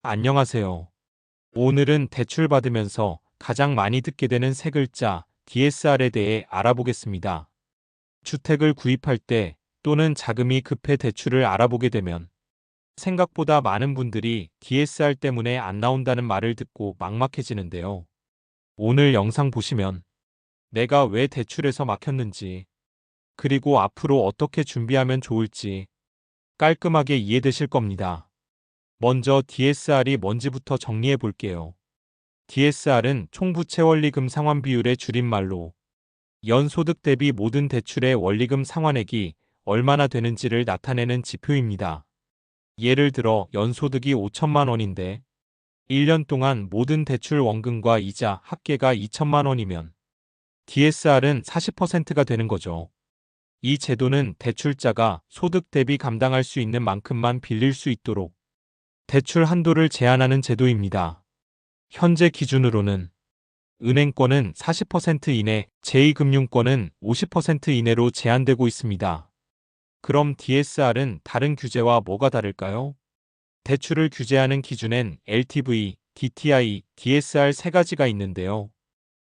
안녕하세요. 오늘은 대출 받으면서 가장 많이 듣게 되는 세 글자 DSR에 대해 알아보겠습니다. 주택을 구입할 때 또는 자금이 급해 대출을 알아보게 되면 생각보다 많은 분들이 DSR 때문에 안 나온다는 말을 듣고 막막해지는데요. 오늘 영상 보시면 내가 왜 대출에서 막혔는지, 그리고 앞으로 어떻게 준비하면 좋을지 깔끔하게 이해되실 겁니다. 먼저 DSR이 뭔지부터 정리해 볼게요. DSR은 총부채 원리금 상환 비율의 줄임말로 연소득 대비 모든 대출의 원리금 상환액이 얼마나 되는지를 나타내는 지표입니다. 예를 들어 연소득이 5천만 원인데 1년 동안 모든 대출 원금과 이자 합계가 2천만 원이면 DSR은 40%가 되는 거죠. 이 제도는 대출자가 소득 대비 감당할 수 있는 만큼만 빌릴 수 있도록 대출 한도를 제한하는 제도입니다. 현재 기준으로는 은행권은 40% 이내, 제2금융권은 50% 이내로 제한되고 있습니다. 그럼 DSR은 다른 규제와 뭐가 다를까요? 대출을 규제하는 기준엔 LTV, DTI, DSR 세 가지가 있는데요.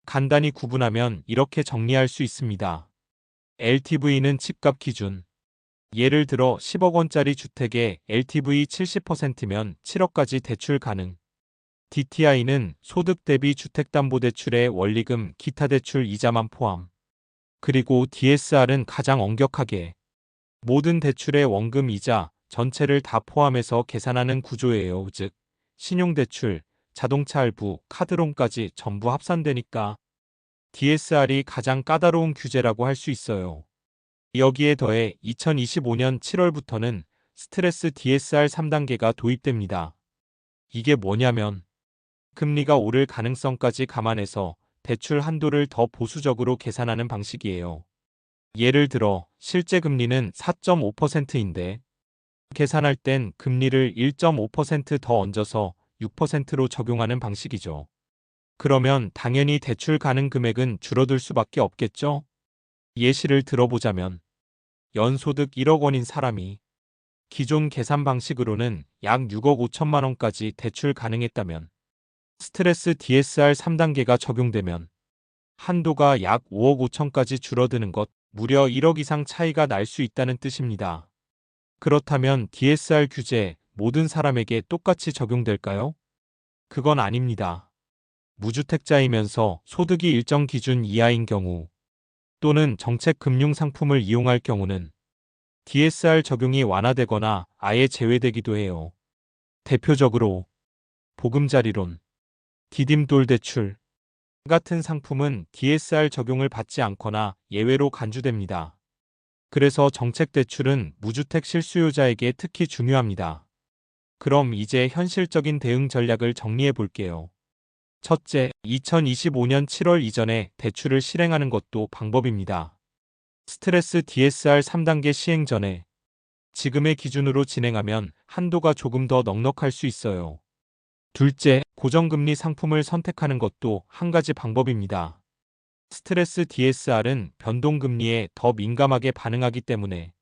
간단히 구분하면 이렇게 정리할 수 있습니다. LTV는 집값 기준. 예를 들어 10억 원짜리 주택에 LTV 70%면 7억까지 대출 가능. DTI는 소득 대비 주택담보대출의 원리금, 기타 대출 이자만 포함. 그리고 DSR은 가장 엄격하게 모든 대출의 원금 이자 전체를 다 포함해서 계산하는 구조예요. 즉, 신용대출, 자동차 할부, 카드론까지 전부 합산되니까 DSR이 가장 까다로운 규제라고 할 수 있어요. 여기에 더해 2025년 7월부터는 스트레스 DSR 3단계가 도입됩니다. 이게 뭐냐면 금리가 오를 가능성까지 감안해서 대출 한도를 더 보수적으로 계산하는 방식이에요. 예를 들어 실제 금리는 4.5%인데 계산할 땐 금리를 1.5% 더 얹어서 6%로 적용하는 방식이죠. 그러면 당연히 대출 가능 금액은 줄어들 수밖에 없겠죠? 예시를 들어보자면 연소득 1억 원인 사람이 기존 계산 방식으로는 약 6억 5천만 원까지 대출 가능했다면 스트레스 DSR 3단계가 적용되면 한도가 약 5억 5천까지 줄어드는 것, 무려 1억 이상 차이가 날 수 있다는 뜻입니다. 그렇다면 DSR 규제 모든 사람에게 똑같이 적용될까요? 그건 아닙니다. 무주택자이면서 소득이 일정 기준 이하인 경우 또는 정책 금융 상품을 이용할 경우는 DSR 적용이 완화되거나 아예 제외되기도 해요. 대표적으로 보금자리론, 디딤돌 대출 같은 상품은 DSR 적용을 받지 않거나 예외로 간주됩니다. 그래서 정책 대출은 무주택 실수요자에게 특히 중요합니다. 그럼 이제 현실적인 대응 전략을 정리해 볼게요. 첫째, 2025년 7월 이전에 대출을 실행하는 것도 방법입니다. 스트레스 DSR 3단계 시행 전에 지금의 기준으로 진행하면 한도가 조금 더 넉넉할 수 있어요. 둘째, 고정금리 상품을 선택하는 것도 한 가지 방법입니다. 스트레스 DSR은 변동금리에 더 민감하게 반응하기 때문에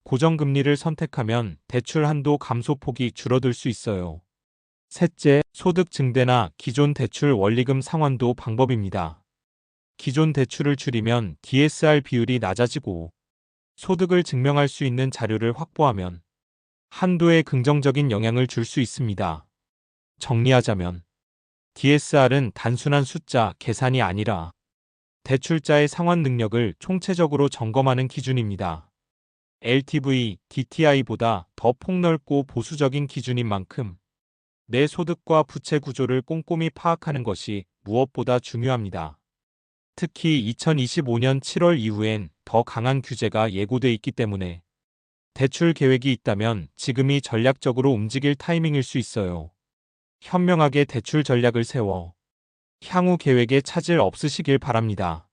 고정금리를 선택하면 대출 한도 감소폭이 줄어들 수 있어요. 셋째, 소득 증대나 기존 대출 원리금 상환도 방법입니다. 기존 대출을 줄이면 DSR 비율이 낮아지고 소득을 증명할 수 있는 자료를 확보하면 한도에 긍정적인 영향을 줄 수 있습니다. 정리하자면 DSR은 단순한 숫자 계산이 아니라 대출자의 상환 능력을 총체적으로 점검하는 기준입니다. LTV, DTI보다 더 폭넓고 보수적인 기준인 만큼 내 소득과 부채 구조를 꼼꼼히 파악하는 것이 무엇보다 중요합니다. 특히 2025년 7월 이후엔 더 강한 규제가 예고돼 있기 때문에 대출 계획이 있다면 지금이 전략적으로 움직일 타이밍일 수 있어요. 현명하게 대출 전략을 세워 향후 계획에 차질 없으시길 바랍니다.